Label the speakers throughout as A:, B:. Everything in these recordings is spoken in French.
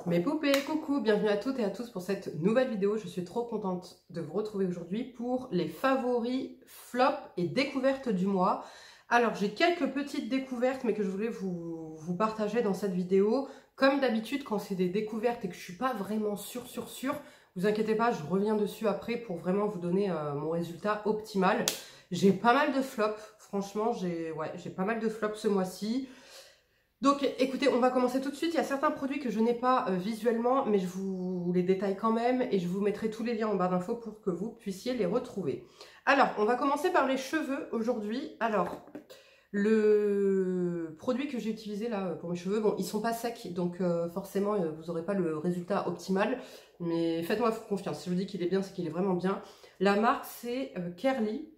A: Mes poupées, coucou, bienvenue à toutes et à tous pour cette nouvelle vidéo. Je suis trop contente de vous retrouver aujourd'hui pour les favoris, flops et découvertes du mois. Alors, j'ai quelques petites découvertes, mais que je voulais vous partager dans cette vidéo. Comme d'habitude, quand c'est des découvertes et que je suis pas vraiment sûre, vous inquiétez pas, je reviens dessus après pour vraiment vous donner mon résultat optimal. J'ai pas mal de flops, franchement, j'ai pas mal de flops ce mois-ci. Donc écoutez, on va commencer tout de suite. Il y a certains produits que je n'ai pas visuellement, mais je vous les détaille quand même et je vous mettrai tous les liens en barre d'infos pour que vous puissiez les retrouver. Alors, on va commencer par les cheveux aujourd'hui. Alors, le produit que j'ai utilisé là pour mes cheveux, bon, ils sont pas secs, donc forcément, vous n'aurez pas le résultat optimal, mais faites-moi confiance. Si je vous dis qu'il est bien, c'est qu'il est vraiment bien. La marque, c'est Curly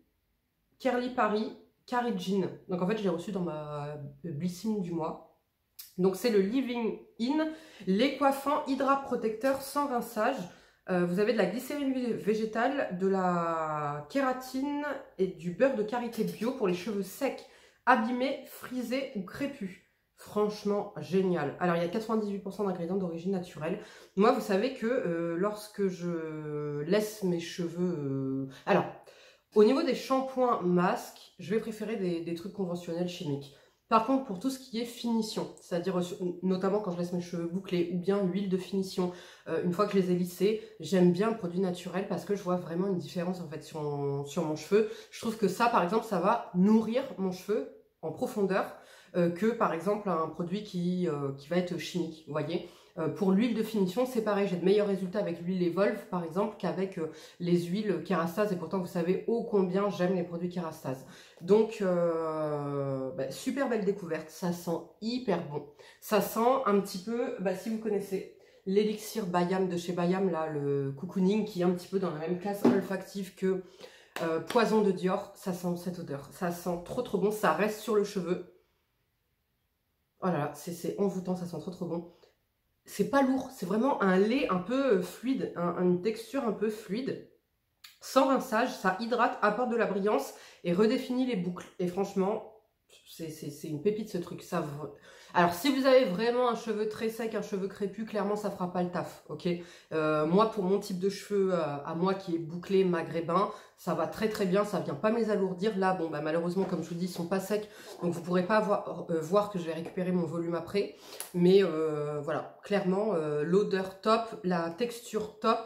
A: Paris Jean. Donc en fait, je l'ai reçu dans ma blissine du mois. Donc c'est le Living In, les coiffants Hydra Protecteur sans rinçage. Vous avez de la glycérine végétale, de la kératine et du beurre de karité bio pour les cheveux secs, abîmés, frisés ou crépus. Franchement, génial. Alors, il y a 98% d'ingrédients d'origine naturelle. Moi, vous savez que lorsque je laisse mes cheveux... Alors, au niveau des shampoings masques, je vais préférer des trucs conventionnels chimiques. Par contre, pour tout ce qui est finition, c'est-à-dire notamment quand je laisse mes cheveux bouclés ou bien l'huile de finition, une fois que je les ai lissés, j'aime bien le produit naturel parce que je vois vraiment une différence en fait sur mon cheveu. Je trouve que ça, par exemple, ça va nourrir mon cheveu en profondeur que par exemple un produit qui va être chimique, vous voyez. Pour l'huile de finition, c'est pareil, j'ai de meilleurs résultats avec l'huile Evolve par exemple qu'avec les huiles Kerastase, et pourtant vous savez ô combien j'aime les produits Kerastase. Donc super belle découverte, ça sent hyper bon. Ça sent un petit peu, si vous connaissez l'élixir Bayam de chez Bayam, là, le cocooning, qui est un petit peu dans la même classe olfactive que Poison de Dior, ça sent cette odeur. Ça sent trop bon, ça reste sur le cheveu. Oh là là, c'est envoûtant, ça sent trop bon. C'est pas lourd, c'est vraiment un lait un peu fluide, une texture un peu fluide. Sans rinçage, ça hydrate, apporte de la brillance et redéfinit les boucles. Et franchement, c'est une pépite ce truc. Alors, si vous avez vraiment un cheveu très sec, un cheveu crépus, clairement, ça fera pas le taf, ok. Moi, pour mon type de cheveux, à moi qui est bouclé maghrébin, ça va très bien, ça vient pas me les alourdir. Là, bon, malheureusement, comme je vous dis, ils sont pas secs, donc vous pourrez pas voir que je vais récupérer mon volume après. Mais voilà, clairement, l'odeur top, la texture top.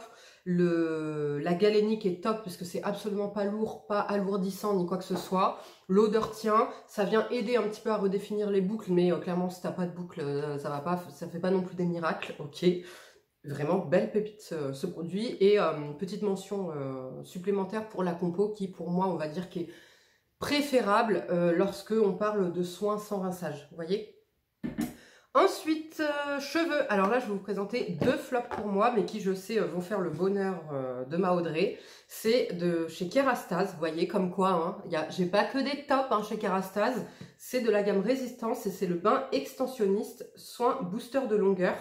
A: La galénique est top parce que c'est absolument pas lourd, pas alourdissant ni quoi que ce soit. L'odeur tient, ça vient aider un petit peu à redéfinir les boucles, mais clairement si t'as pas de boucle, ça va pas, ça fait pas non plus des miracles, ok. Vraiment belle pépite ce produit. Et petite mention supplémentaire pour la compo qui pour moi on va dire qui est préférable lorsque on parle de soins sans rinçage, vous voyez. Ensuite, cheveux. Alors là, je vais vous présenter deux flops pour moi, mais qui, je sais, vont faire le bonheur de ma Audrey. C'est de chez Kerastase. Vous voyez, comme quoi, hein, j'ai pas que des tops chez Kerastase. C'est de la gamme Résistance et c'est le bain extensionniste soin booster de longueur.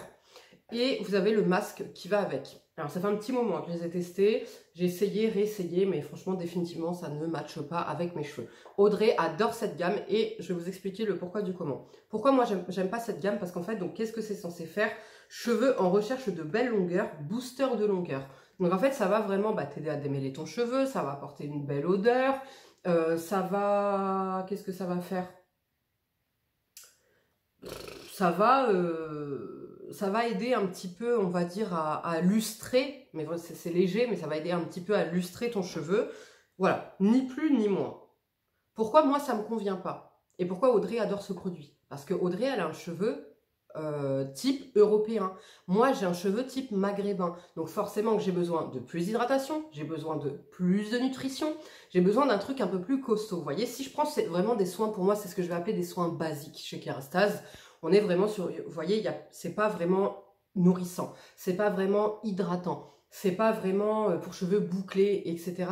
A: Et vous avez le masque qui va avec. Alors, ça fait un petit moment que je les ai testés. J'ai essayé, réessayé, mais franchement, définitivement, ça ne matche pas avec mes cheveux. Audrey adore cette gamme et je vais vous expliquer le pourquoi du comment. Pourquoi moi, j'aime pas cette gamme? Parce qu'en fait, donc, qu'est-ce que c'est censé faire? Cheveux en recherche de belle longueur, booster de longueur. Donc, en fait, ça va vraiment t'aider à démêler ton cheveu, ça va apporter une belle odeur, ça va... Qu'est-ce que ça va faire? Ça va aider un petit peu, on va dire, à lustrer, mais c'est léger, mais ça va aider un petit peu à lustrer ton cheveu. Voilà, ni plus ni moins. Pourquoi moi ça me convient pas? Et pourquoi Audrey adore ce produit? Parce que Audrey, elle a un cheveu type européen. Moi, j'ai un cheveu type maghrébin. Donc forcément que j'ai besoin de plus d'hydratation, j'ai besoin de plus de nutrition, j'ai besoin d'un truc un peu plus costaud. Vous voyez, si je prends vraiment des soins, pour moi, c'est ce que je vais appeler des soins basiques chez Kerastase. On est vraiment sur, vous voyez, c'est pas vraiment nourrissant, c'est pas vraiment hydratant, c'est pas vraiment pour cheveux bouclés, etc.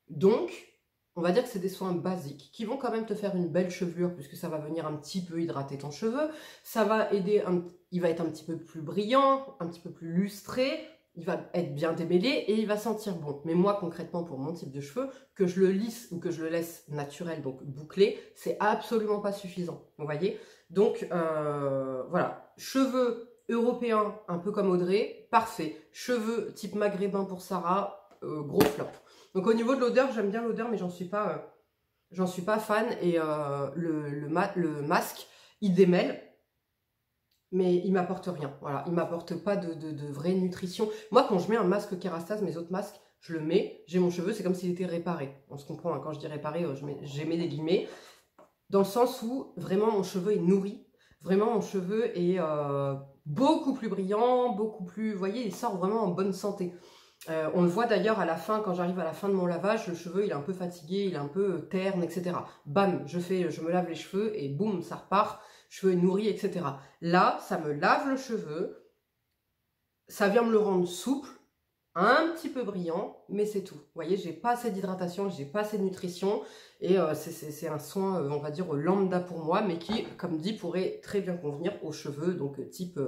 A: Donc, on va dire que c'est des soins basiques qui vont quand même te faire une belle chevelure puisque ça va venir un petit peu hydrater ton cheveu. Ça va aider, il va être un petit peu plus brillant, un petit peu plus lustré, il va être bien démêlé et il va sentir bon. Mais moi, concrètement, pour mon type de cheveux, que je le lisse ou que je le laisse naturel, donc bouclé, c'est absolument pas suffisant. Vous voyez? Donc, voilà. Cheveux européen, un peu comme Audrey, parfait. Cheveux type maghrébin pour Sarah, gros flop. Donc au niveau de l'odeur, j'aime bien l'odeur, mais j'en suis pas fan. Et le masque, il démêle, mais il m'apporte rien. Voilà, il m'apporte pas de vraie nutrition. Moi, quand je mets un masque Kérastase, mes autres masques, je le mets, j'ai mon cheveu, c'est comme s'il était réparé. On se comprend, hein, quand je dis réparé, j'ai mis des guillemets. Dans le sens où vraiment mon cheveu est nourri. Vraiment, mon cheveu est beaucoup plus brillant, beaucoup plus... Vous voyez, il sort vraiment en bonne santé. On le voit d'ailleurs à la fin, quand j'arrive à la fin de mon lavage, le cheveu il est un peu fatigué, il est un peu terne, etc. Bam, je me lave les cheveux et boum, ça repart, cheveux nourris, etc. Là, ça me lave le cheveu, ça vient me le rendre souple, un petit peu brillant, mais c'est tout. Vous voyez, j'ai pas assez d'hydratation, j'ai pas assez de nutrition, et c'est un soin, on va dire, lambda pour moi, mais qui, comme dit, pourrait très bien convenir aux cheveux, donc type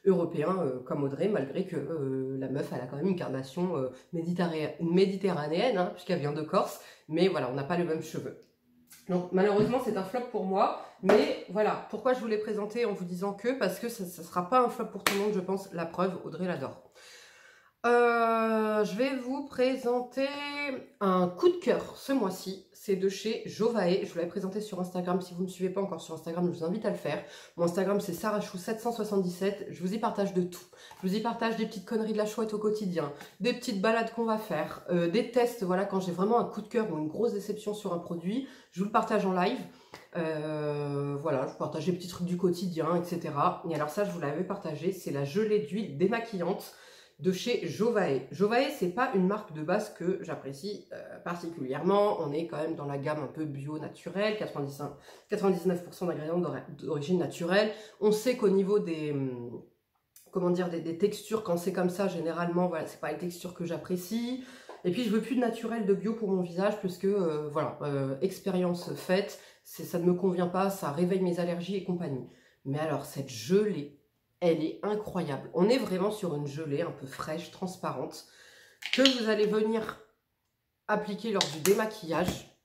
A: européen, comme Audrey, malgré que la meuf, elle a quand même une carnation méditerranéenne, hein, puisqu'elle vient de Corse, mais voilà, on n'a pas les mêmes cheveux. Donc malheureusement c'est un flop pour moi, mais voilà, pourquoi je vous l'ai présenté en vous disant que, parce que ça ne sera pas un flop pour tout le monde, je pense, la preuve, Audrey l'adore. Je vais vous présenter un coup de cœur ce mois-ci, c'est de chez Jovae. Je vous l'avais présenté sur Instagram, si vous ne me suivez pas encore sur Instagram, je vous invite à le faire. Mon Instagram c'est sarachou777, je vous y partage de tout. Je vous y partage des petites conneries de la chouette au quotidien, des petites balades qu'on va faire, des tests, voilà, quand j'ai vraiment un coup de cœur ou une grosse déception sur un produit, je vous le partage en live. Voilà, je vous partage des petits trucs du quotidien, etc. Et alors ça, je vous l'avais partagé, c'est la gelée d'huile démaquillante de chez Jovae. Jovae, c'est pas une marque de base que j'apprécie particulièrement. On est quand même dans la gamme un peu bio naturelle, 99% d'ingrédients d'origine naturelle. On sait qu'au niveau des comment dire, des textures, quand c'est comme ça, généralement, voilà, c'est pas les textures que j'apprécie. Et puis je veux plus de naturel, de bio pour mon visage, puisque voilà, expérience faite, ça ne me convient pas, ça réveille mes allergies et compagnie. Mais alors cette gelée, elle est incroyable. On est vraiment sur une gelée un peu fraîche, transparente, que vous allez venir appliquer lors du démaquillage,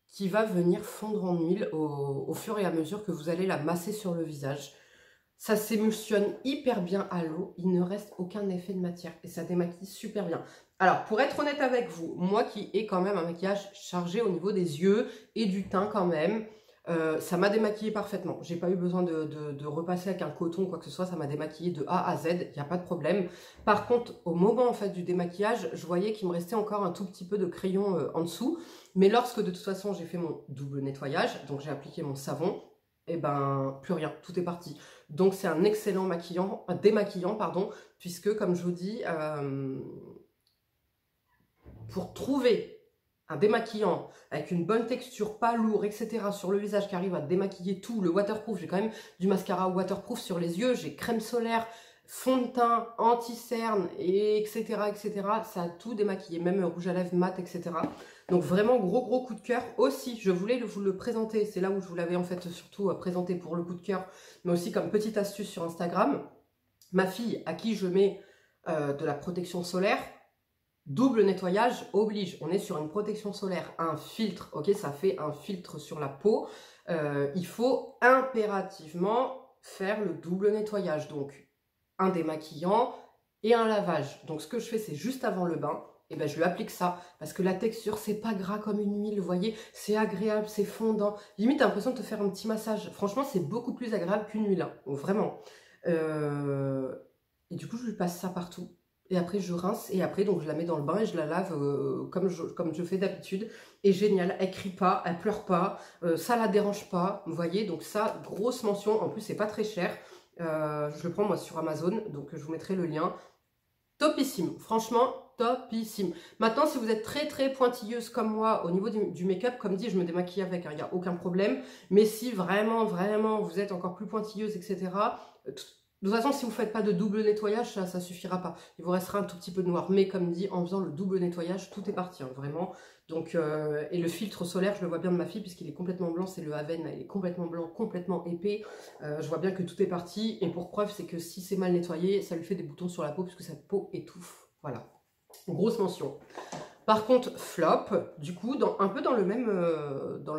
A: qui va venir fondre en huile au fur et à mesure que vous allez la masser sur le visage. Ça s'émulsionne hyper bien à l'eau, il ne reste aucun effet de matière et ça démaquille super bien. Alors, pour être honnête avec vous, moi qui ai quand même un maquillage chargé au niveau des yeux et du teint quand même, ça m'a démaquillé parfaitement. J'ai pas eu besoin de repasser avec un coton ou quoi que ce soit, ça m'a démaquillé de A à Z, il n'y a pas de problème. Par contre, au moment en fait du démaquillage, je voyais qu'il me restait encore un tout petit peu de crayon en dessous. Mais lorsque de toute façon j'ai fait mon double nettoyage, donc j'ai appliqué mon savon, et ben plus rien, tout est parti. Donc c'est un excellent démaquillant, pardon, puisque comme je vous dis, pour trouver un démaquillant avec une bonne texture, pas lourd, etc. sur le visage qui arrive à démaquiller tout, le waterproof, j'ai quand même du mascara waterproof sur les yeux, j'ai crème solaire, fond de teint, anti-cerne, etc., etc. Ça a tout démaquillé, même rouge à lèvres mat, etc. Donc vraiment gros coup de cœur. Aussi, je voulais vous le présenter, c'est là où je vous l'avais en fait surtout présenté pour le coup de cœur, mais aussi comme petite astuce sur Instagram. Ma fille, à qui je mets de la protection solaire, double nettoyage oblige. On est sur une protection solaire, un filtre, ok, ça fait un filtre sur la peau. Il faut impérativement faire le double nettoyage, donc un démaquillant et un lavage. Donc ce que je fais, c'est juste avant le bain, et ben je lui applique ça, parce que la texture, c'est pas gras comme une huile, vous voyez, c'est agréable, c'est fondant. Limite, t'as l'impression de te faire un petit massage. Franchement, c'est beaucoup plus agréable qu'une huile, hein, vraiment. Et du coup, je lui passe ça partout. Et après, je rince, et après, donc je la mets dans le bain et je la lave comme je fais d'habitude. Et génial, elle crie pas, elle pleure pas, ça la dérange pas, vous voyez. Donc ça, grosse mention, en plus, c'est pas très cher. Je le prends moi sur Amazon, donc je vous mettrai le lien. Topissime, franchement topissime. Maintenant, si vous êtes très pointilleuse comme moi au niveau du make-up, comme dit, je me démaquille avec, il n'y a aucun problème. Mais si vraiment vous êtes encore plus pointilleuse, etc., de toute façon, si vous ne faites pas de double nettoyage, ça ne suffira pas. Il vous restera un tout petit peu de noir. Mais comme dit, en faisant le double nettoyage, tout est parti, hein, vraiment. Donc, et le filtre solaire, je le vois bien de ma fille, puisqu'il est complètement blanc, c'est le Haven, il est complètement blanc, complètement épais. Je vois bien que tout est parti. Et pour preuve, c'est que si c'est mal nettoyé, ça lui fait des boutons sur la peau, puisque sa peau étouffe. Voilà. Grosse mention. Par contre, flop, du coup, un peu dans le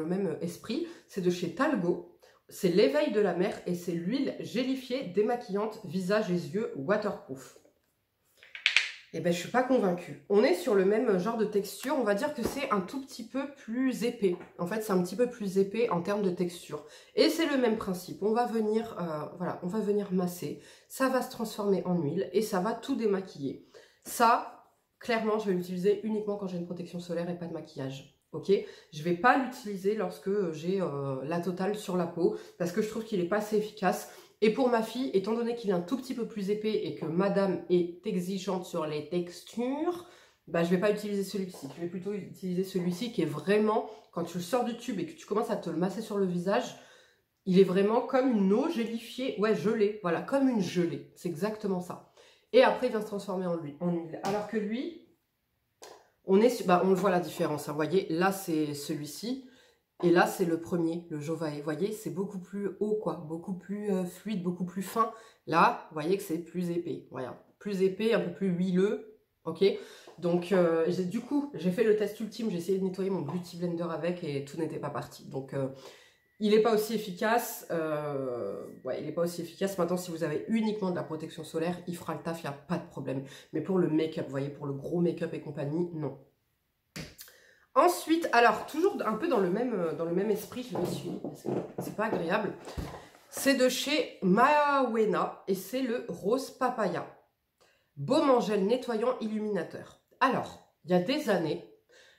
A: même esprit, c'est de chez Talgo. c'est l'éveil de la mer et c'est l'huile gélifiée démaquillante visage et yeux waterproof. Eh ben, je suis pas convaincue. On est sur le même genre de texture. On va dire que c'est un tout petit peu plus épais. En fait, c'est un petit peu plus épais en termes de texture. Et c'est le même principe. On va venir, voilà, on va venir masser. Ça va se transformer en huile et ça va tout démaquiller. Ça, clairement, je vais l'utiliser uniquement quand j'ai une protection solaire et pas de maquillage. Ok, je vais pas l'utiliser lorsque j'ai la totale sur la peau parce que je trouve qu'il est pas assez efficace. Et pour ma fille, étant donné qu'il est un tout petit peu plus épais et que madame est exigeante sur les textures, bah, je ne vais pas utiliser celui-ci. Je vais plutôt utiliser celui-ci qui est vraiment, quand tu le sors du tube et que tu commences à te le masser sur le visage, il est vraiment comme une eau gélifiée, ouais, gelée, voilà, comme une gelée. C'est exactement ça. Et après, il vient se transformer en huile. Alors que lui, on le voit la différence. Vous voyez, là, c'est celui-ci. Et là, c'est le premier, le Jovae. Vous voyez, c'est beaucoup plus haut, quoi. Beaucoup plus fluide, beaucoup plus fin. Là, vous voyez que c'est plus épais. Voilà. Plus épais, un peu plus huileux. Ok. Donc, du coup, j'ai fait le test ultime. J'ai essayé de nettoyer mon Beauty Blender avec et tout n'était pas parti. Donc, il n'est pas aussi efficace. Ouais, il n'est pas aussi efficace. Maintenant, si vous avez uniquement de la protection solaire, il fera le taf, il n'y a pas de problème. Mais pour le make-up, vous voyez, pour le gros make-up et compagnie, non. Ensuite, alors, toujours un peu dans le même esprit, je me suis dit, c'est pas agréable. C'est de chez Mawena et c'est le Rose Papaya. Baume en gel nettoyant illuminateur. Alors, il y a des années,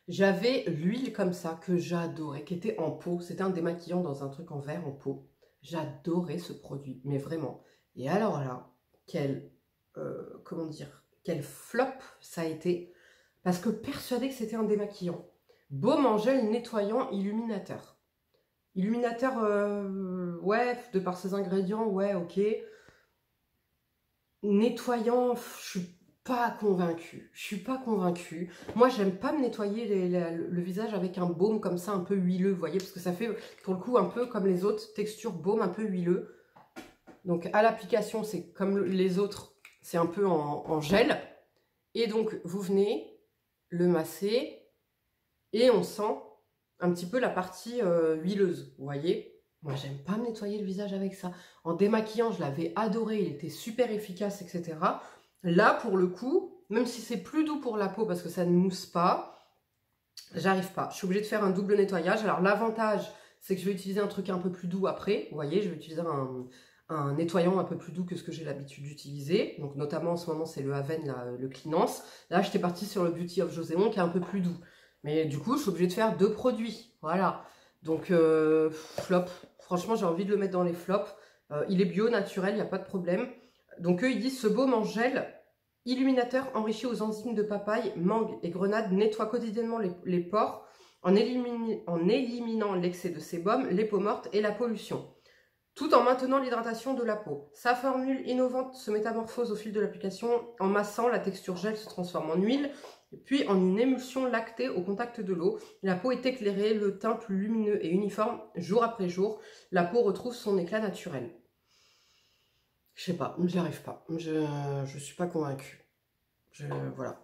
A: j'avais l'huile comme ça que j'adorais, qui était en pot. C'était un démaquillant dans un truc en verre en pot. J'adorais ce produit, mais vraiment. Et alors là, comment dire, quel flop ça a été. Parce que persuadée que c'était un démaquillant. Baume en gel nettoyant illuminateur. Illuminateur, ouais, de par ses ingrédients, ouais, ok. Nettoyant, je suis pas convaincue. Je suis pas convaincue. Moi, j'aime pas me nettoyer le visage avec un baume comme ça, un peu huileux, vous voyez, parce que ça fait, pour le coup, un peu comme les autres, texture baume un peu huileux. Donc, à l'application, c'est comme les autres, c'est un peu en gel. Et donc, vous venez le masser. Et on sent un petit peu la partie huileuse, vous voyez. Moi, j'aime pas me nettoyer le visage avec ça. En démaquillant, je l'avais adoré, il était super efficace, etc. Là, pour le coup, même si c'est plus doux pour la peau parce que ça ne mousse pas, j'arrive pas. Je suis obligée de faire un double nettoyage. Alors, l'avantage, c'est que je vais utiliser un truc un peu plus doux après. Vous voyez, je vais utiliser un nettoyant un peu plus doux que ce que j'ai l'habitude d'utiliser. Donc, notamment, en ce moment, c'est le Haven, là, le Cleanance. Là, j'étais partie sur le Beauty of Joséon qui est un peu plus doux. Mais du coup, je suis obligée de faire 2 produits. Voilà. Donc, flop. Franchement, j'ai envie de le mettre dans les flops. Il est bio, naturel, il n'y a pas de problème. Donc, eux, ils disent ce baume en gel illuminateur enrichi aux enzymes de papaye, mangue et grenade nettoie quotidiennement les pores en éliminant l'excès de sébum, les peaux mortes et la pollution, tout en maintenant l'hydratation de la peau. Sa formule innovante se métamorphose au fil de l'application. En massant, la texture gel se transforme en huile, puis en une émulsion lactée au contact de l'eau. La peau est éclairée, le teint plus lumineux et uniforme jour après jour. La peau retrouve son éclat naturel. Je sais pas, j'y arrive pas. Je suis pas convaincue. Voilà.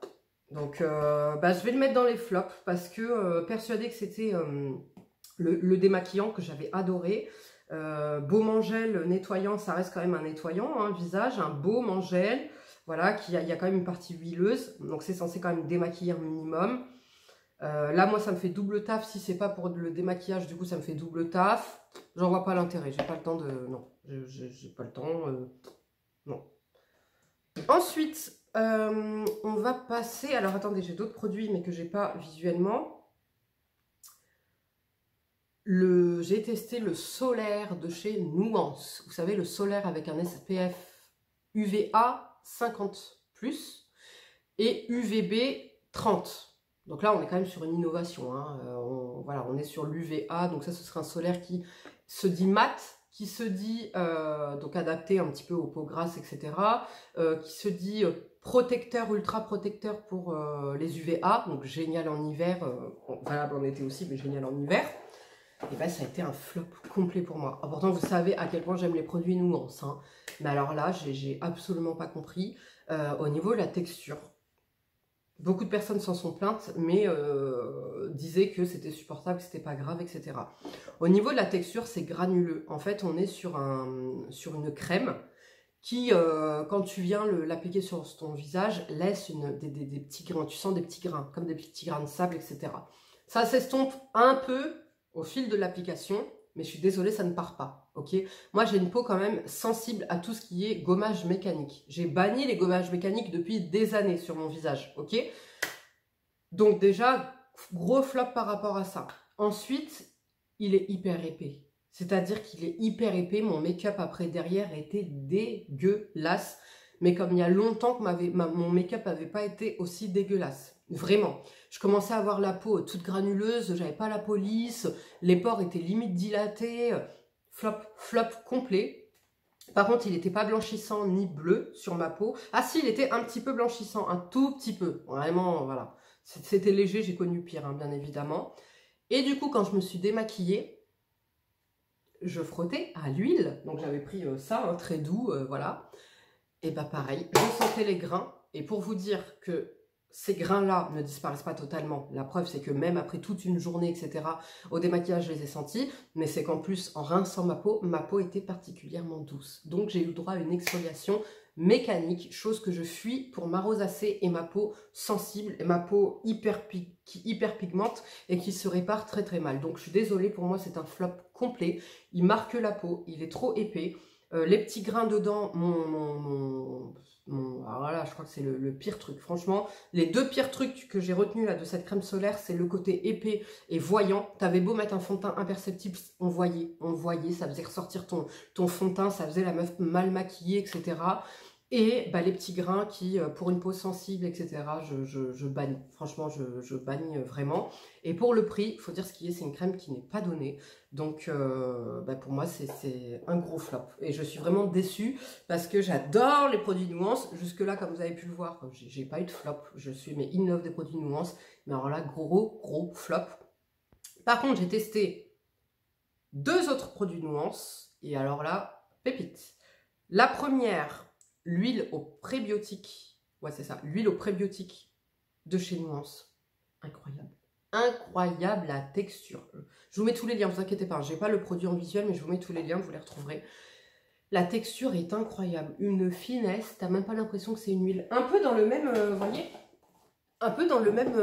A: Donc, je vais le mettre dans les flops parce que persuadée que c'était le démaquillant que j'avais adoré. Baume en gel nettoyant, ça reste quand même un nettoyant, hein, visage, un baume en gel. Voilà, il y a quand même une partie huileuse, donc c'est censé quand même démaquiller un minimum. Là, moi, ça me fait double taf. Si c'est pas pour le démaquillage, du coup, ça me fait double taf. J'en vois pas l'intérêt. J'ai pas le temps de... Non, j'ai pas le temps. Non. Ensuite, on va passer... Alors, attendez, j'ai d'autres produits, mais que j'ai pas visuellement. J'ai testé le solaire de chez Nuance. Vous savez, le solaire avec un SPF UVA 50+, et UVB 30. Donc là, on est quand même sur une innovation. Hein. Voilà, on est sur l'UVA. Donc ça, ce serait un solaire qui se dit mat, qui se dit donc adapté un petit peu aux peaux grasses, etc. Qui se dit protecteur, ultra protecteur pour les UVA. Donc génial en hiver, valable en été aussi, mais génial en hiver. Et bien, ça a été un flop complet pour moi. Pourtant, vous savez à quel point j'aime les produits Nuance. Hein. Mais alors là, j'ai absolument pas compris au niveau de la texture. Beaucoup de personnes s'en sont plaintes, mais disaient que c'était supportable, que c'était pas grave, etc. Au niveau de la texture, c'est granuleux. En fait, on est sur une crème qui, quand tu viens l'appliquer sur ton visage, laisse des petits grains. Tu sens des petits grains, comme des petits grains de sable, etc. Ça s'estompe un peu au fil de l'application, mais je suis désolée, ça ne part pas, ok? Moi, j'ai une peau quand même sensible à tout ce qui est gommage mécanique. J'ai banni les gommages mécaniques depuis des années sur mon visage, ok? Donc déjà, gros flop par rapport à ça. Ensuite, il est hyper épais. C'est-à-dire qu'il est hyper épais. Mon make-up après derrière était dégueulasse. Mais comme il y a longtemps que mon make-up n'avait pas été aussi dégueulasse. Vraiment. Je commençais à avoir la peau toute granuleuse, j'avais pas la peau lisse, les pores étaient limite dilatés. Flop complet. Par contre, il n'était pas blanchissant ni bleu sur ma peau. Ah si, il était un petit peu blanchissant, un tout petit peu. Vraiment, voilà. C'était léger, j'ai connu pire, hein, bien évidemment. Et du coup, quand je me suis démaquillée, je frottais à l'huile. Donc j'avais pris ça, très doux, voilà. Et bah pareil, je sentais les grains. Et pour vous dire que ces grains-là ne disparaissent pas totalement, la preuve c'est que même après toute une journée, etc., au démaquillage, je les ai sentis. Mais c'est qu'en plus, en rinçant ma peau était particulièrement douce. Donc j'ai eu le droit à une exfoliation mécanique, chose que je fuis pour ma rosacée et ma peau sensible, et ma peau hyper pigmente et qui se répare très très mal. Donc je suis désolée, pour moi c'est un flop complet. Il marque la peau, il est trop épais. Les petits grains dedans, alors là, je crois que c'est le pire truc. Franchement, les deux pires trucs que j'ai retenus là de cette crème solaire, c'est le côté épais et voyant. T'avais beau mettre un fond de teint imperceptible, on voyait, ça faisait ressortir ton fond de teint, ça faisait la meuf mal maquillée, etc. Et bah, les petits grains qui, pour une peau sensible, etc., je bannis. Franchement, je bannis vraiment. Et pour le prix, il faut dire ce qui est, c'est une crème qui n'est pas donnée. Donc, bah, pour moi, c'est un gros flop. Et je suis vraiment déçue parce que j'adore les produits Nuance. Jusque-là, comme vous avez pu le voir, j'ai pas eu de flop. Je suis mais in love des produits Nuance. Mais alors là, gros flop. Par contre, j'ai testé 2 autres produits Nuance. Et alors là, pépite. La première, l'huile au prébiotique. Ouais, c'est ça. L'huile au prébiotique de chez Nuance. Incroyable. Incroyable la texture. Je vous mets tous les liens, ne vous inquiétez pas. Je n'ai pas le produit en visuel, mais je vous mets tous les liens, vous les retrouverez. La texture est incroyable. Une finesse. T'as même pas l'impression que c'est une huile. Un peu dans le même, vous voyez, un peu dans le même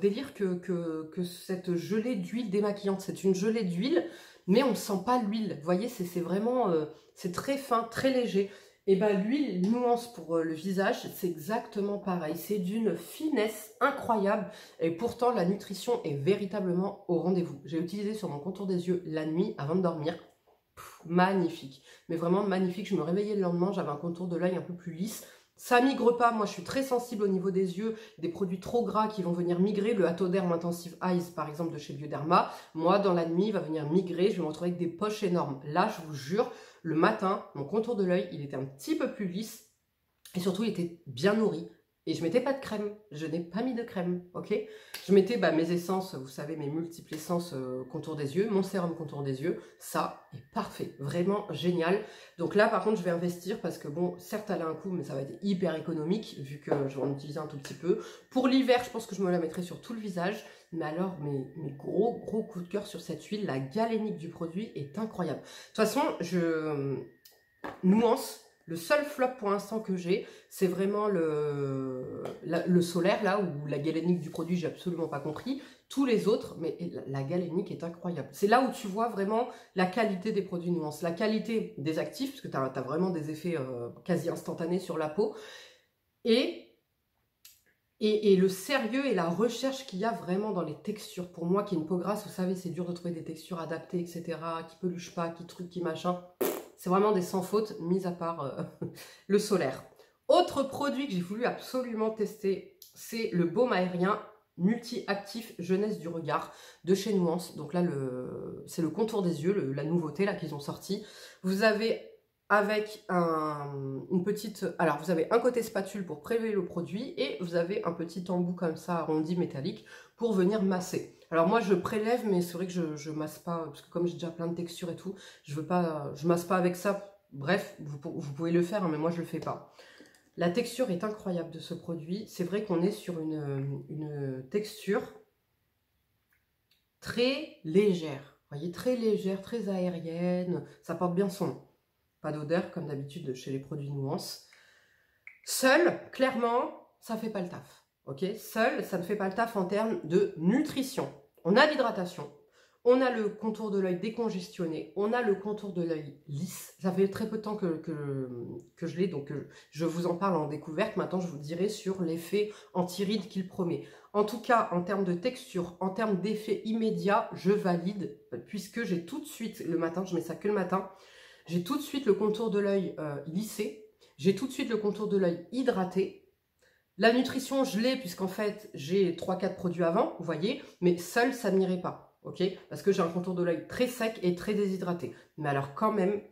A: délire que cette gelée d'huile démaquillante. C'est une gelée d'huile, mais on ne sent pas l'huile. Vous voyez, c'est vraiment, c'est très fin, très léger. Et bien l'huile Nuance pour le visage, c'est exactement pareil. C'est d'une finesse incroyable. Et pourtant, la nutrition est véritablement au rendez-vous. J'ai utilisé sur mon contour des yeux la nuit avant de dormir. Magnifique. Mais vraiment magnifique. Je me réveillais le lendemain, j'avais un contour de l'œil un peu plus lisse. Ça migre pas, moi je suis très sensible au niveau des yeux, des produits trop gras qui vont venir migrer, le Atoderm Intensive Eyes par exemple de chez Bioderma, moi dans la nuit il va venir migrer, je vais me retrouver avec des poches énormes. Là je vous jure, le matin, mon contour de l'œil il était un petit peu plus lisse et surtout il était bien nourri. Et je mettais pas de crème, je n'ai pas mis de crème, ok? Je mettais mes essences, vous savez, mes multiples essences contour des yeux, mon sérum contour des yeux, ça est parfait, vraiment génial. Donc là, par contre, je vais investir parce que bon, certes, elle a un coût, mais ça va être hyper économique vu que je vais en utiliser un tout petit peu. Pour l'hiver, je pense que je me la mettrai sur tout le visage. Mais alors, mes gros coups de cœur sur cette huile, la galénique du produit est incroyable. De toute façon, Nuance. Le seul flop pour l'instant que j'ai, c'est vraiment le solaire, là, où la galénique du produit, j'ai absolument pas compris. Tous les autres, mais la galénique est incroyable. C'est là où tu vois vraiment la qualité des produits Nuance, la qualité des actifs, parce que tu as vraiment des effets quasi instantanés sur la peau, et le sérieux et la recherche qu'il y a vraiment dans les textures. Pour moi, qui est une peau grasse, vous savez, c'est dur de trouver des textures adaptées, etc., qui peluchent pas, qui truc, qui machin. C'est vraiment des sans faute, mis à part le solaire. Autre produit que j'ai voulu absolument tester, c'est le baume aérien multi-actif jeunesse du regard de chez Nuance. Donc là, c'est le contour des yeux, la nouveauté là qu'ils ont sorti. Vous avez avec une petite... Alors, vous avez un côté spatule pour prélever le produit et vous avez un petit embout comme ça, arrondi, métallique, pour venir masser. Alors moi, je prélève, mais c'est vrai que je masse pas, parce que comme j'ai déjà plein de textures et tout, je masse pas avec ça. Bref, vous pouvez le faire, hein, mais moi, je le fais pas. La texture est incroyable de ce produit. C'est vrai qu'on est sur une texture très légère. Vous voyez, très légère, très aérienne. Ça porte bien son nom. Pas d'odeur, comme d'habitude chez les produits Nuance. Seul, clairement, ça ne fait pas le taf. Ok, seul, ça ne fait pas le taf en termes de nutrition. On a l'hydratation. On a le contour de l'œil décongestionné, on a le contour de l'œil lisse. Ça fait très peu de temps que je l'ai, donc je vous en parle en découverte. Maintenant, je vous dirai sur l'effet anti-rides qu'il promet. En tout cas, en termes de texture, en termes d'effet immédiat, je valide, puisque j'ai tout de suite, le matin, je mets ça que le matin, j'ai tout de suite le contour de l'œil lissé, j'ai tout de suite le contour de l'œil hydraté. La nutrition, je l'ai, puisqu'en fait, j'ai 3-4 produits avant, vous voyez, mais seul, ça n'irait pas. Ok, parce que j'ai un contour de l'œil très sec et très déshydraté. Mais alors quand même,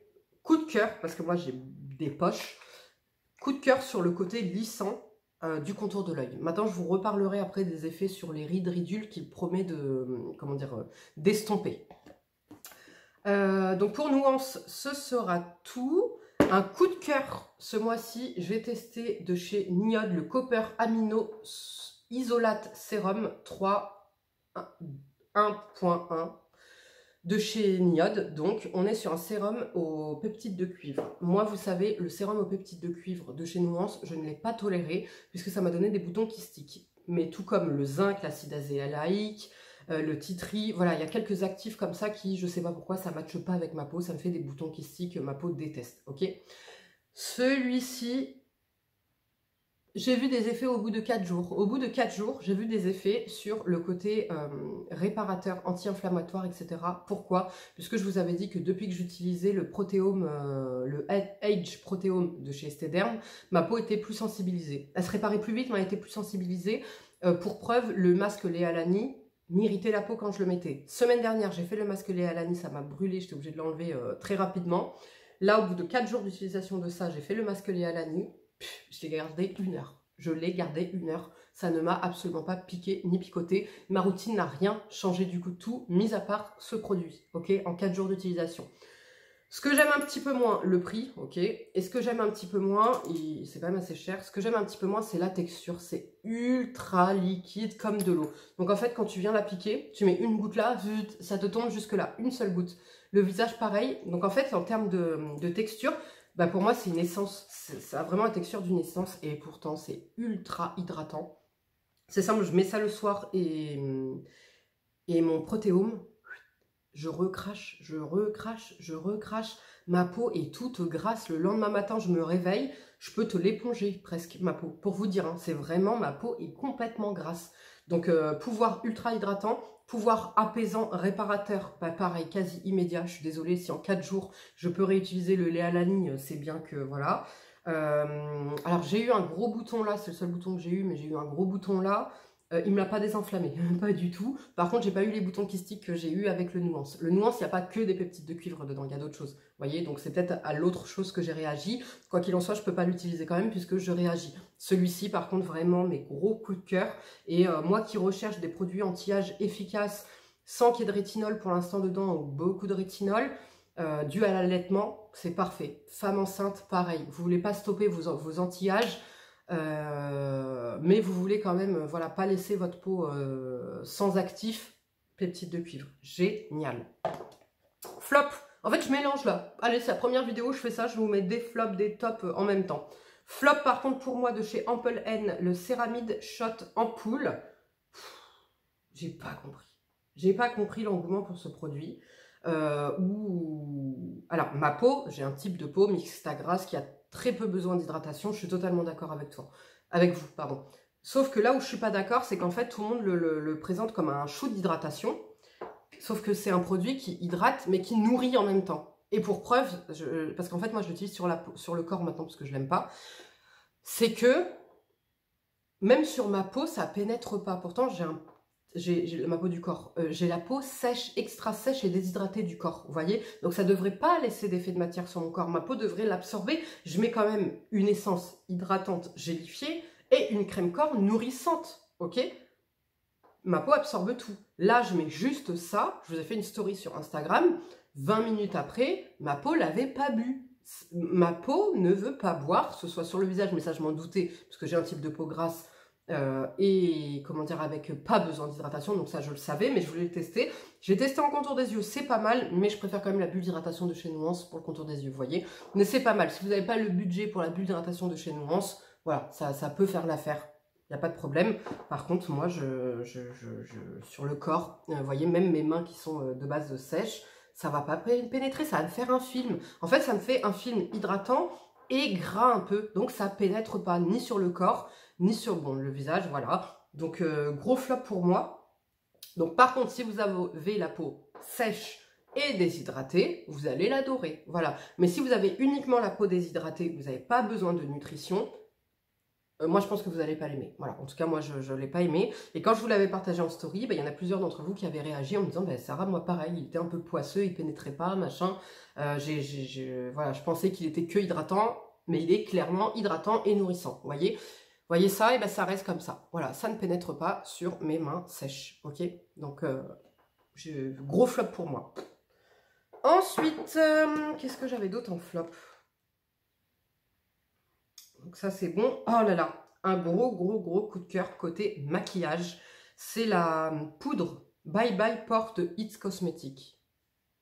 A: coup de cœur, parce que moi j'ai des poches, coup de cœur sur le côté lissant du contour de l'œil. Maintenant, je vous reparlerai après des effets sur les rides ridules qu'il promet de, comment dire, d'estomper. Donc pour Nuance, ce sera tout. Un coup de cœur ce mois-ci, je vais tester de chez Niod le Copper Amino Isolate Sérum 1.1 de chez Niod. Donc on est sur un sérum aux peptides de cuivre. Moi, vous savez, le sérum aux peptides de cuivre de chez Nuance, je ne l'ai pas toléré puisque ça m'a donné des boutons kystiques. Mais tout comme le zinc, l'acide azélaïque, le titri, voilà, il y a quelques actifs comme ça qui, je sais pas pourquoi, ça ne matche pas avec ma peau, ça me fait des boutons kystiques, ma peau déteste, ok. Celui-ci, j'ai vu des effets au bout de 4 jours. Au bout de 4 jours, j'ai vu des effets sur le côté réparateur, anti-inflammatoire, etc. Pourquoi? Puisque je vous avais dit que depuis que j'utilisais le protéome, le Age Protéome de chez Esthederm, ma peau était plus sensibilisée. Elle se réparait plus vite, mais elle était plus sensibilisée. Pour preuve, le masque Léa Lani m'irritait la peau quand je le mettais. Semaine dernière, j'ai fait le masque Léa Lani, ça m'a brûlé, j'étais obligée de l'enlever très rapidement. Là, au bout de 4 jours d'utilisation de ça, j'ai fait le masque Léa Lani. Je l'ai gardé 1 heure. Je l'ai gardé 1 heure. Ça ne m'a absolument pas piqué ni picoté. Ma routine n'a rien changé du coup tout, mis à part ce produit, ok, en 4 jours d'utilisation. Ce que j'aime un petit peu moins, le prix, ok. Et ce que j'aime un petit peu moins, c'est quand même assez cher, ce que j'aime un petit peu moins, c'est la texture. C'est ultra liquide comme de l'eau. Donc en fait, quand tu viens l'appliquer, tu mets une goutte là, ça te tombe jusque là, une seule goutte. Le visage, pareil. Donc en fait, en termes de texture, bah pour moi, c'est une essence. Ça a vraiment la texture d'une essence et pourtant, c'est ultra hydratant. C'est simple, je mets ça le soir et mon protéome, je recrache, je recrache, je recrache. Ma peau est toute grasse. Le lendemain matin, je me réveille, je peux te l'éponger presque, ma peau. Pour vous dire, hein, c'est vraiment, ma peau est complètement grasse. Donc, pouvoir ultra hydratant, pouvoir apaisant, réparateur, bah, pareil, quasi immédiat. Je suis désolée, si en 4 jours, je peux réutiliser le Léa Lani, c'est bien que, voilà. Alors, j'ai eu un gros bouton là, c'est le seul bouton que j'ai eu, mais j'ai eu un gros bouton là. Il ne me l'a pas désenflammé, pas du tout. Par contre, j'ai pas eu les boutons kystiques que j'ai eu avec le Nuance. Le Nuance, il n'y a pas que des peptides de cuivre dedans, il y a d'autres choses. Vous voyez, donc c'est peut-être à l'autre chose que j'ai réagi. Quoi qu'il en soit, je ne peux pas l'utiliser quand même puisque je réagis. Celui-ci, par contre, vraiment, mes gros coups de cœur. Et moi qui recherche des produits anti-âge efficaces, sans qu'il y ait de rétinol pour l'instant dedans, ou beaucoup de rétinol, dû à l'allaitement, c'est parfait. Femme enceinte, pareil. Vous ne voulez pas stopper vos anti-âges, mais vous voulez quand même, voilà, pas laisser votre peau sans actif, peptides de cuivre. Génial. Flop. En fait, je mélange là. Allez, c'est la première vidéo, je fais ça, je vous mets des flops, des tops en même temps. Flop, par contre, pour moi, de chez Ample N, le Céramide Shot Ampoule. J'ai pas compris. J'ai pas compris l'engouement pour ce produit. Alors, ma peau, j'ai un type de peau mixte à grasse qui a très peu besoin d'hydratation. Je suis totalement d'accord avec toi. Avec vous, pardon. Sauf que là où je suis pas d'accord, c'est qu'en fait, tout le monde le présente comme un shoot d'hydratation. Sauf que c'est un produit qui hydrate, mais qui nourrit en même temps. Et pour preuve, parce qu'en fait, moi, je l'utilise sur le corps maintenant, parce que je l'aime pas, c'est que, même sur ma peau, ça pénètre pas. Pourtant, j'ai ma peau du corps. J'ai la peau sèche, extra sèche et déshydratée du corps, vous voyez. Donc, ça devrait pas laisser d'effet de matière sur mon corps. Ma peau devrait l'absorber. Je mets quand même une essence hydratante gélifiée et une crème corps nourrissante, ok. Ma peau absorbe tout. Là, je mets juste ça. Je vous ai fait une story sur Instagram. 20 minutes après, ma peau l'avait pas bu. Ma peau ne veut pas boire, que ce soit sur le visage, mais ça je m'en doutais, parce que j'ai un type de peau grasse et comment dire, avec pas besoin d'hydratation, donc ça je le savais, mais je voulais le tester. J'ai testé en contour des yeux, c'est pas mal, mais je préfère quand même la bulle d'hydratation de chez Nuance pour le contour des yeux, vous voyez. Mais c'est pas mal, si vous n'avez pas le budget pour la bulle d'hydratation de chez Nuance, voilà, ça peut faire l'affaire. Il n'y a pas de problème. Par contre, moi, sur le corps, vous voyez, même mes mains qui sont de base sèches, ça va pas pénétrer, ça va me faire un film. En fait, ça me fait un film hydratant et gras un peu. Donc, ça pénètre pas ni sur le corps, ni sur le visage, voilà. Donc, gros flop pour moi. Donc, par contre, si vous avez la peau sèche et déshydratée, vous allez l'adorer, voilà. Mais si vous avez uniquement la peau déshydratée, vous n'avez pas besoin de nutrition, moi, je pense que vous n'allez pas l'aimer. Voilà, en tout cas, moi, je ne l'ai pas aimé. Et quand je vous l'avais partagé en story, il y en a plusieurs d'entre vous qui avaient réagi en me disant, Sarah, moi, pareil, il était un peu poisseux, il pénétrait pas, machin. Voilà, je pensais qu'il était que hydratant, mais il est clairement hydratant et nourrissant. Vous voyez ça, et ben ça reste comme ça. Voilà, ça ne pénètre pas sur mes mains sèches. Ok, donc, gros flop pour moi. Ensuite, qu'est-ce que j'avais d'autre en flop? Donc ça c'est bon. Oh là là, un gros coup de cœur côté maquillage. C'est la poudre Bye Bye Pore de It's Cosmetics.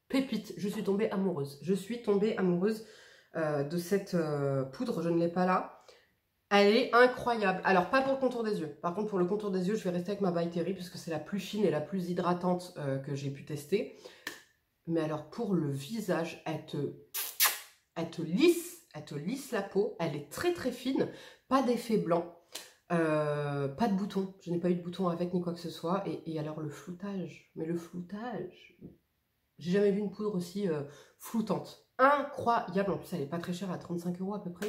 A: Pépite, je suis tombée amoureuse. Je suis tombée amoureuse de cette poudre, je ne l'ai pas là. Elle est incroyable. Alors pas pour le contour des yeux. Par contre pour le contour des yeux, je vais rester avec ma By Terry puisque c'est la plus fine et la plus hydratante que j'ai pu tester. Mais alors pour le visage, elle te lisse la peau, elle est très très fine, pas d'effet blanc, pas de boutons, je n'ai pas eu de boutons avec ni quoi que ce soit, et alors le floutage, mais le floutage, j'ai jamais vu une poudre aussi floutante, incroyable, en plus elle est pas très chère, à 35 € à peu près,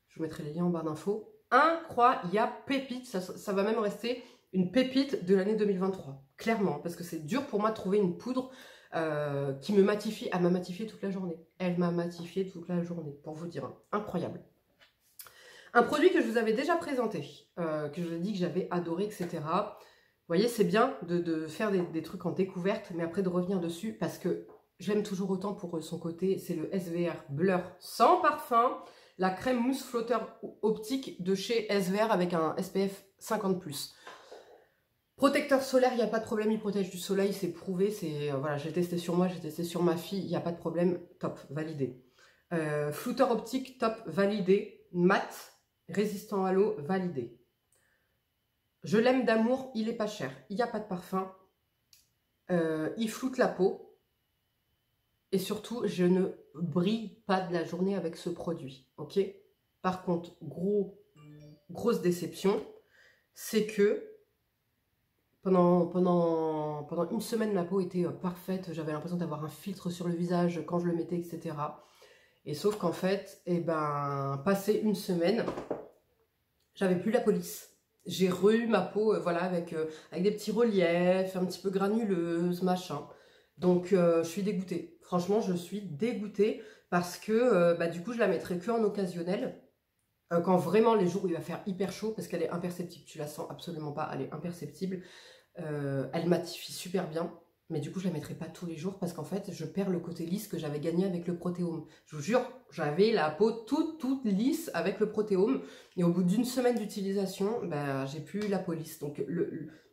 A: je vous mettrai les liens en barre d'infos, incroyable, pépite, ça va même rester une pépite de l'année 2023, clairement, parce que c'est dur pour moi de trouver une poudre qui me matifie. Elle m'a matifié toute la journée. Elle m'a matifié toute la journée, pour vous dire. Incroyable. Un produit que je vous avais déjà présenté, que je vous ai dit que j'avais adoré, etc. Vous voyez, c'est bien de faire des trucs en découverte, mais après de revenir dessus, parce que j'aime toujours autant pour son côté. C'est le SVR Blur sans parfum, la crème mousse flotteur optique de chez SVR avec un SPF 50+. Protecteur solaire, il n'y a pas de problème, il protège du soleil, c'est prouvé, voilà, j'ai testé sur moi, j'ai testé sur ma fille, il n'y a pas de problème, top, validé. Flouteur optique, top, validé. Mat, résistant à l'eau, validé. Je l'aime d'amour, il n'est pas cher, il n'y a pas de parfum, il floute la peau, et surtout, je ne brille pas de la journée avec ce produit, ok? Par contre, grosse déception, c'est que pendant une semaine, ma peau était parfaite. J'avais l'impression d'avoir un filtre sur le visage quand je le mettais, etc. Et sauf qu'en fait, passé une semaine, j'avais plus la police. J'ai eu ma peau, voilà, avec des petits reliefs, un petit peu granuleuse, machin. Donc, je suis dégoûtée. Franchement, je suis dégoûtée parce que, du coup, je la mettrai que en occasionnel. Quand vraiment les jours où il va faire hyper chaud, parce qu'elle est imperceptible. Tu la sens absolument pas, elle est imperceptible. Elle matifie super bien, mais du coup je la mettrai pas tous les jours parce qu'en fait je perds le côté lisse que j'avais gagné avec le Protéome. Je vous jure, j'avais la peau toute lisse avec le Protéome et au bout d'une semaine d'utilisation, j'ai plus la peau lisse. Donc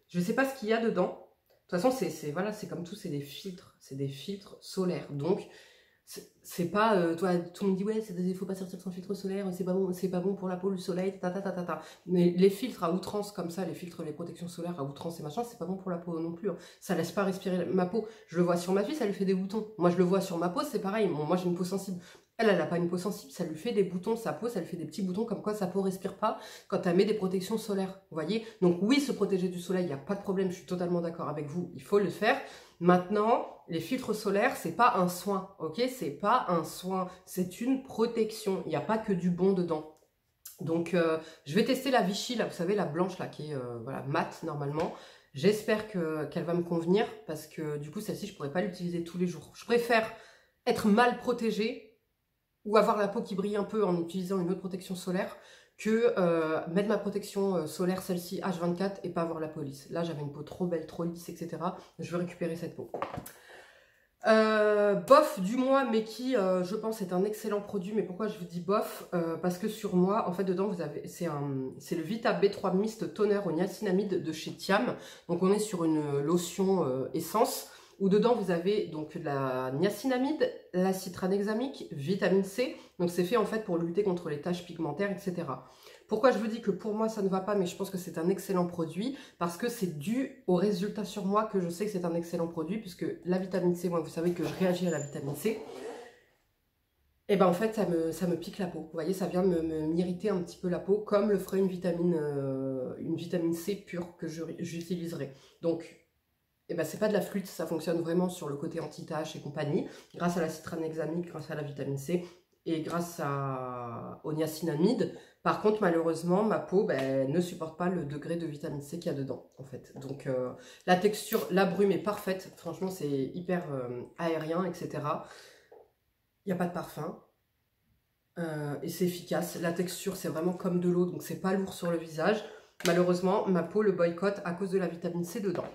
A: je sais pas ce qu'il y a dedans. De toute façon voilà, c'est comme tout, c'est des filtres solaires. Donc c'est pas, toi, tout le monde dit ouais, il faut pas sortir sans filtre solaire, c'est pas bon pour la peau, le soleil, mais les filtres à outrance comme ça, les protections solaires à outrance et machin, c'est pas bon pour la peau non plus, hein. Ça laisse pas respirer ma peau. Je le vois sur ma fille, ça lui fait des boutons. Moi je le vois sur ma peau, c'est pareil. Bon, moi j'ai une peau sensible. Elle a pas une peau sensible, ça lui fait des boutons, sa peau, ça lui fait des petits boutons, comme quoi sa peau respire pas quand elle met des protections solaires, vous voyez. Donc oui, se protéger du soleil, il n'y a pas de problème, je suis totalement d'accord avec vous, il faut le faire. Maintenant, les filtres solaires, c'est pas un soin, ok? C'est pas un soin, c'est une protection, il n'y a pas que du bon dedans. Donc, je vais tester la Vichy, là, vous savez, la blanche, là, qui est voilà, mate, normalement. J'espère qu'elle va me convenir, parce que du coup, celle-ci, je pourrais pas l'utiliser tous les jours. Je préfère être mal protégée, ou avoir la peau qui brille un peu en utilisant une autre protection solaire, que mettre ma protection solaire, celle-ci, H24, et pas avoir la peau lisse. Là, j'avais une peau trop belle, trop lisse, etc. Je veux récupérer cette peau. Bof du mois, mais qui, je pense, est un excellent produit. Mais pourquoi je vous dis bof? Parce que sur moi, en fait, dedans, vous avez, c'est le Vita B3 Mist Toner au niacinamide de chez Thiam. Donc, on est sur une lotion essence, où dedans, vous avez donc de la niacinamide, l'acide tranexamique, vitamine C. Donc, c'est fait, en fait, pour lutter contre les taches pigmentaires, etc. Pourquoi je vous dis que pour moi ça ne va pas, mais je pense que c'est un excellent produit, parce que c'est dû au résultat sur moi que je sais que c'est un excellent produit, puisque la vitamine C, moi vous savez que je réagis à la vitamine C, et ben en fait ça me pique la peau, vous voyez, ça vient m'irriter un petit peu la peau, comme le ferait une vitamine C pure que j'utiliserais. Donc et ben c'est pas de la flûte, ça fonctionne vraiment sur le côté anti-tache et compagnie, grâce à l'acide tranexamique, grâce à la vitamine C, et grâce au niacinamide. Par contre, malheureusement, ma peau ne supporte pas le degré de vitamine C qu'il y a dedans, en fait. Donc, la texture, la brume est parfaite. Franchement, c'est hyper aérien, etc. Il n'y a pas de parfum. Et c'est efficace. La texture, c'est vraiment comme de l'eau, donc c'est pas lourd sur le visage. Malheureusement, ma peau le boycotte à cause de la vitamine C dedans.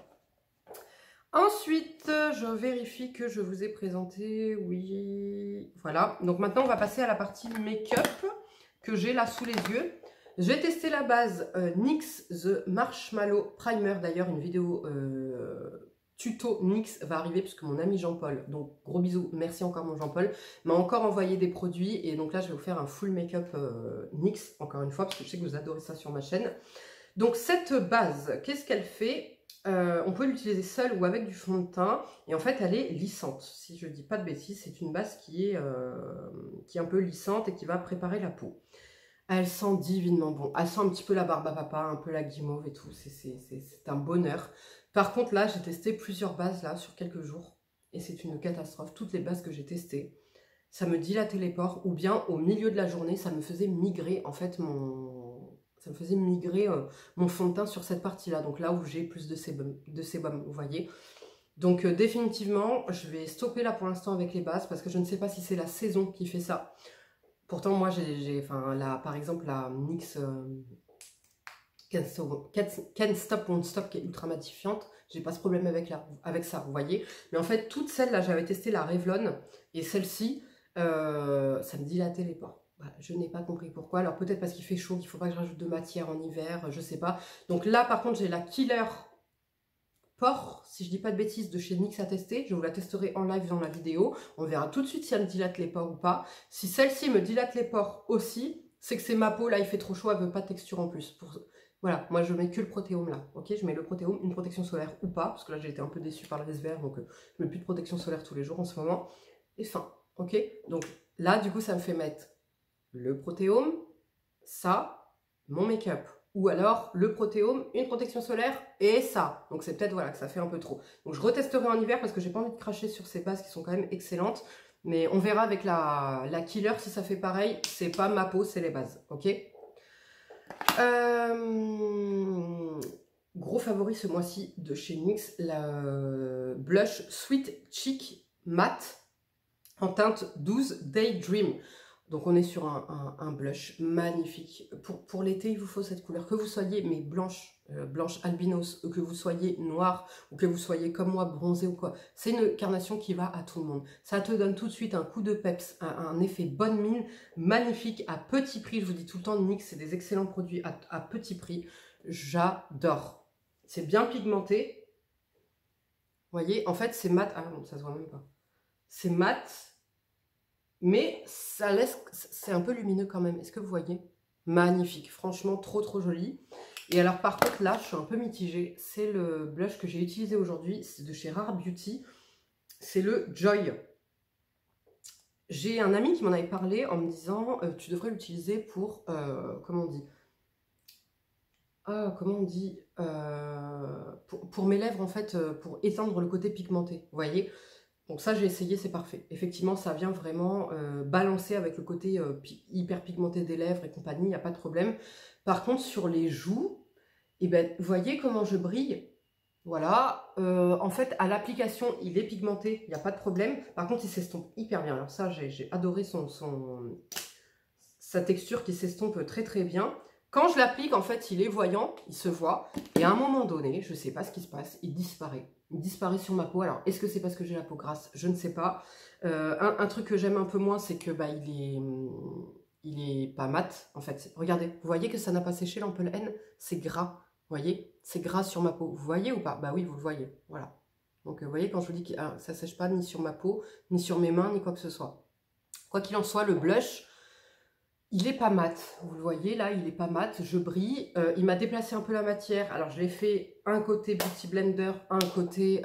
A: Ensuite, je vérifie que je vous ai présenté, oui, voilà. Donc maintenant, on va passer à la partie make-up que j'ai là sous les yeux. J'ai testé la base NYX The Marshmallow Primer. D'ailleurs, une vidéo tuto NYX va arriver puisque mon ami Jean-Paul, donc gros bisous, merci encore mon Jean-Paul, m'a encore envoyé des produits. Et donc là, je vais vous faire un full make-up NYX, encore une fois, parce que je sais que vous adorez ça sur ma chaîne. Donc cette base, qu'est-ce qu'elle fait? On peut l'utiliser seule ou avec du fond de teint, et en fait elle est lissante, si je dis pas de bêtises. C'est une base qui est un peu lissante et qui va préparer la peau. Elle sent divinement bon, elle sent un petit peu la barbe à papa, un peu la guimauve et tout, c'est un bonheur. Par contre là, j'ai testé plusieurs bases là sur quelques jours, et c'est une catastrophe. Toutes les bases que j'ai testées, ça me dilatait les pores, ou bien au milieu de la journée, ça me faisait migrer en fait mon fond de teint sur cette partie-là, donc là où j'ai plus de sébum, vous voyez. Donc définitivement, je vais stopper là pour l'instant avec les bases, parce que je ne sais pas si c'est la saison qui fait ça. Pourtant, moi, par exemple, la NYX Can't Stop, Won't Stop, qui est ultra matifiante, j'ai pas ce problème avec ça, vous voyez. Mais en fait, toutes celles-là, j'avais testé la Revlon, et celle-ci, ça me dilatait les pores. Voilà, je n'ai pas compris pourquoi. Alors peut-être parce qu'il fait chaud, qu'il ne faut pas que je rajoute de matière en hiver, je sais pas. Donc là, par contre, j'ai la Killer Pore, si je dis pas de bêtises, de chez NYX à tester. Je vous la testerai en live dans la vidéo. On verra tout de suite si elle me dilate les pores ou pas. Si celle-ci me dilate les pores aussi, c'est que c'est ma peau, là, il fait trop chaud, elle veut pas de texture en plus. Voilà, moi je mets que le protéome là, ok? Je mets le protéome, une protection solaire ou pas, parce que là j'ai été un peu déçue par le SVR, donc je mets plus de protection solaire tous les jours en ce moment. Et fin, ok? Donc là, du coup, ça me fait mettre le protéome, ça, mon make-up. Ou alors le protéome, une protection solaire et ça. Donc c'est peut-être voilà que ça fait un peu trop. Donc je retesterai en hiver parce que j'ai pas envie de cracher sur ces bases qui sont quand même excellentes. Mais on verra avec la Killer si ça fait pareil. C'est pas ma peau, c'est les bases. Ok. Gros favori ce mois-ci de chez NYX, la blush Sweet Cheek Matte en teinte 12 Daydream. Donc on est sur un blush magnifique. Pour l'été, il vous faut cette couleur. Que vous soyez mais blanche albinos, que vous soyez noire, ou que vous soyez comme moi bronzé ou quoi. C'est une carnation qui va à tout le monde. Ça te donne tout de suite un coup de peps, un effet bonne mine, magnifique, à petit prix. Je vous dis tout le temps, NYX, c'est des excellents produits à petit prix. J'adore. C'est bien pigmenté. Vous voyez, en fait, c'est mat. Ah non, ça se voit même pas. C'est mat. Mais ça laisse, c'est un peu lumineux quand même. Est-ce que vous voyez? Magnifique, franchement trop trop joli. Et alors par contre là, je suis un peu mitigée. C'est le blush que j'ai utilisé aujourd'hui, c'est de chez Rare Beauty. C'est le Joy. J'ai un ami qui m'en avait parlé en me disant tu devrais l'utiliser pour, comment on dit? Comment on dit? Pour mes lèvres en fait, pour éteindre le côté pigmenté, vous voyez? Donc ça, j'ai essayé, c'est parfait. Effectivement, ça vient vraiment balancer avec le côté hyper pigmenté des lèvres et compagnie, il n'y a pas de problème. Par contre, sur les joues, eh ben, vous voyez comment je brille? Voilà. En fait, à l'application, il est pigmenté, il n'y a pas de problème. Par contre, il s'estompe hyper bien. Alors ça, j'ai adoré sa texture qui s'estompe très très bien. Quand je l'applique, en fait, il est voyant, il se voit. Et à un moment donné, je ne sais pas ce qui se passe, il disparaît. Il disparaît sur ma peau. Alors, est-ce que c'est parce que j'ai la peau grasse? Je ne sais pas. Un truc que j'aime un peu moins, c'est que bah, il est pas mat, en fait. Regardez, vous voyez que ça n'a pas séché l'ampoule N? C'est gras, vous voyez? C'est gras sur ma peau. Vous voyez ou pas? Bah oui, vous le voyez, voilà. Donc, vous voyez, quand je vous dis que ça ne sèche pas ni sur ma peau, ni sur mes mains, ni quoi que ce soit. Quoi qu'il en soit, le blush... il est pas mat, vous le voyez là, il est pas mat, je brille. Il m'a déplacé un peu la matière. Alors je l'ai fait un côté Beauty Blender, un côté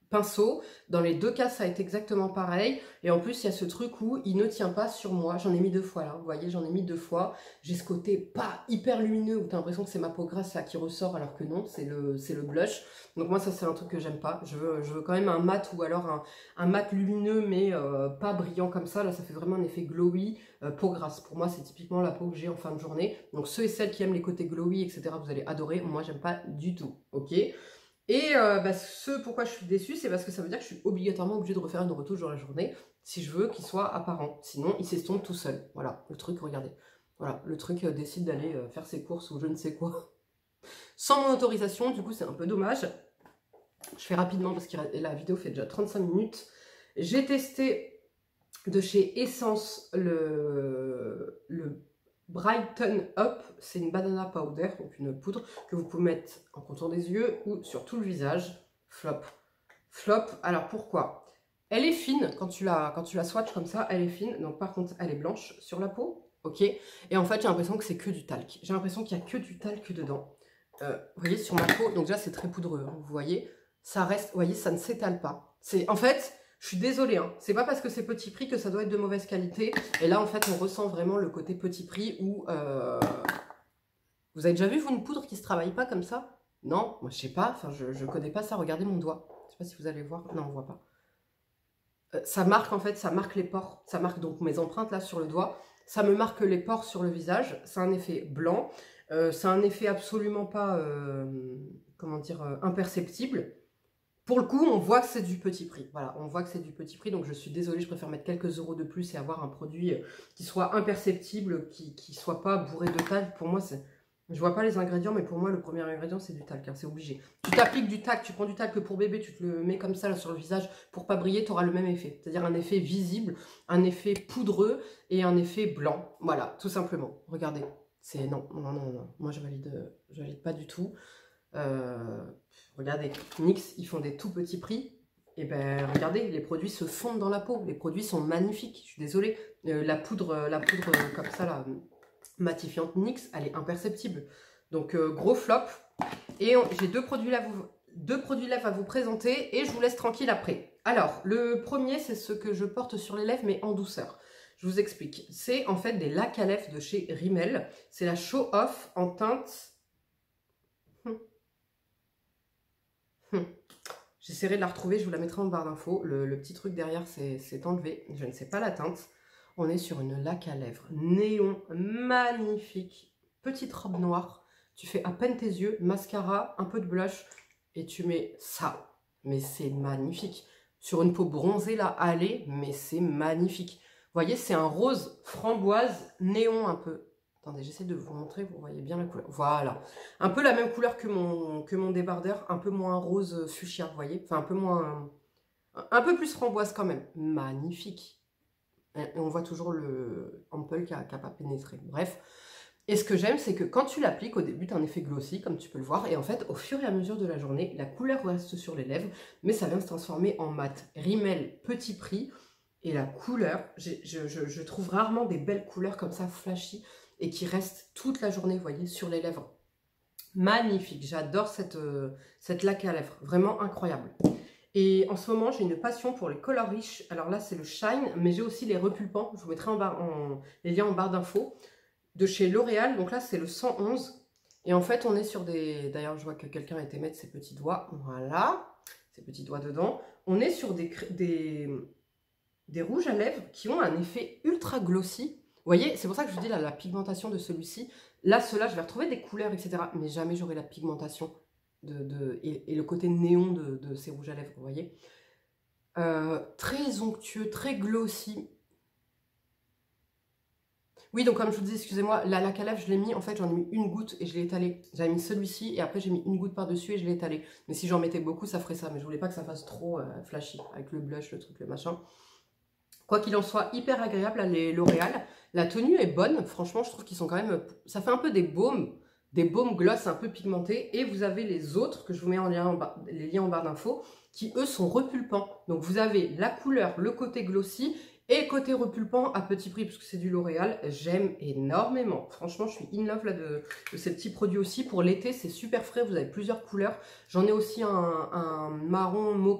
A: pinceau. Dans les deux cas, ça a été exactement pareil. Et en plus, il y a ce truc où il ne tient pas sur moi. J'en ai mis 2 fois là, vous voyez, j'en ai mis 2 fois. J'ai ce côté pas hyper lumineux où tu as l'impression que c'est ma peau grasse là qui ressort alors que non, c'est le blush. Donc moi, ça c'est un truc que j'aime pas. Je veux quand même un mat ou alors un mat lumineux mais pas brillant comme ça. Là, ça fait vraiment un effet glowy. Peau grasse, pour moi c'est typiquement la peau que j'ai en fin de journée, donc ceux et celles qui aiment les côtés glowy etc vous allez adorer, moi j'aime pas du tout, ok. Et pourquoi je suis déçue, c'est parce que ça veut dire que je suis obligatoirement obligée de refaire une retouche dans la journée si je veux qu'il soit apparent, sinon il s'estompe tout seul, voilà, le truc, regardez, voilà, le truc décide d'aller faire ses courses ou je ne sais quoi, sans mon autorisation, du coup c'est un peu dommage. Je fais rapidement parce que la vidéo fait déjà 35 minutes, j'ai testé de chez Essence le Brighten Up, c'est une banana powder, donc une poudre que vous pouvez mettre en contour des yeux ou sur tout le visage. Flop. Flop, alors pourquoi? Elle est fine, quand tu la swatches comme ça, elle est fine, donc par contre elle est blanche sur la peau, ok. Et en fait j'ai l'impression que c'est que du talc, j'ai l'impression qu'il n'y a que du talc dedans. Vous voyez sur ma peau, donc déjà c'est très poudreux, hein, vous voyez, ça reste, vous voyez, ça ne s'étale pas. En fait... je suis désolée, hein. C'est pas parce que c'est petit prix que ça doit être de mauvaise qualité. Et là, en fait, on ressent vraiment le côté petit prix où... vous avez déjà vu, vous, une poudre qui se travaille pas comme ça? Non, moi, je sais pas. Enfin, je connais pas ça. Regardez mon doigt. Je sais pas si vous allez voir. Non, on voit pas. Ça marque, en fait, ça marque les pores. Ça marque donc mes empreintes, là, sur le doigt. Ça me marque les pores sur le visage. C'est un effet blanc. C'est un effet absolument pas, comment dire, imperceptible. Pour le coup, on voit que c'est du petit prix. Voilà, on voit que c'est du petit prix. Donc, je suis désolée, je préfère mettre quelques euros de plus et avoir un produit qui soit imperceptible, qui soit pas bourré de talc. Pour moi, je vois pas les ingrédients, mais pour moi, le premier ingrédient, c'est du talc. Hein, c'est obligé. Tu t'appliques du talc, tu prends du talc pour bébé, tu te le mets comme ça là, sur le visage pour pas briller, tu auras le même effet. C'est-à-dire un effet visible, un effet poudreux et un effet blanc. Voilà, tout simplement. Regardez. C'est non. Moi, je valide pas du tout. Regardez, NYX, ils font des tout petits prix. Et ben regardez, les produits se fondent dans la peau. Les produits sont magnifiques. Je suis désolée. La poudre comme ça, là, matifiante NYX, elle est imperceptible. Donc gros flop. Et j'ai deux produits lèvres à vous présenter et je vous laisse tranquille après. Alors, le premier, c'est ce que je porte sur les lèvres, mais en douceur. Je vous explique. C'est en fait des lacs à lèvres de chez Rimmel. C'est la Show Off en teinte... J'essaierai de la retrouver, je vous la mettrai en barre d'infos. Le petit truc derrière, c'est enlevé. Je ne sais pas la teinte. On est sur une laque à lèvres néon, magnifique. Petite robe noire. Tu fais à peine tes yeux, mascara, un peu de blush. Et tu mets ça. Mais c'est magnifique. Sur une peau bronzée, là, allez, mais c'est magnifique. Vous voyez, c'est un rose framboise néon un peu. Attendez, j'essaie de vous montrer, vous voyez bien la couleur. Voilà. Un peu la même couleur que mon débardeur, un peu moins rose fuchsia, vous voyez. Enfin, un peu moins... un peu plus framboise quand même. Magnifique. Et on voit toujours le ampoule qui n'a pas pénétré. Bref. Et ce que j'aime, c'est que quand tu l'appliques, au début, tu as un effet glossy, comme tu peux le voir. Et en fait, au fur et à mesure de la journée, la couleur reste sur les lèvres, mais ça vient se transformer en mat. Rimmel, petit prix. Et la couleur, je trouve rarement des belles couleurs comme ça, flashy, et qui restent toute la journée, vous voyez, sur les lèvres. Magnifique, j'adore cette laque à lèvres, vraiment incroyable. Et en ce moment, j'ai une passion pour les Color Riche. Alors là, c'est le Shine, mais j'ai aussi les repulpants. Je vous mettrai les liens en barre d'infos. De chez L'Oréal, donc là, c'est le 111. Et en fait, on est sur des... D'ailleurs, je vois que quelqu'un a été mettre ses petits doigts. Voilà, ses petits doigts dedans. On est sur des rouges à lèvres qui ont un effet ultra glossy. Vous voyez, c'est pour ça que je vous dis là, la pigmentation de celui-ci. Là, ceux-là, je vais retrouver des couleurs, etc. Mais jamais j'aurai la pigmentation et le côté néon de ces rouges à lèvres, vous voyez. Très onctueux, très glossy. Oui, donc comme je vous disais, excusez-moi, la laque à lèvres, je l'ai mis, en fait, j'en ai mis une goutte et je l'ai étalé. J'avais mis celui-ci et après, j'ai mis une goutte par-dessus et je l'ai étalé. Mais si j'en mettais beaucoup, ça ferait ça. Mais je voulais pas que ça fasse trop flashy avec le blush, le truc, le machin. Quoi qu'il en soit, hyper agréable, là, les L'Oréal. La tenue est bonne, franchement, je trouve qu'ils sont quand même... Ça fait un peu des baumes gloss un peu pigmentés. Et vous avez les autres, que je vous mets en lien en bas, les liens en barre d'infos, qui eux sont repulpants. Donc vous avez la couleur, le côté glossy et côté repulpant à petit prix, parce que c'est du L'Oréal. J'aime énormément. Franchement, je suis in love là, de ces petits produits aussi. Pour l'été, c'est super frais, vous avez plusieurs couleurs. J'en ai aussi un marron mocha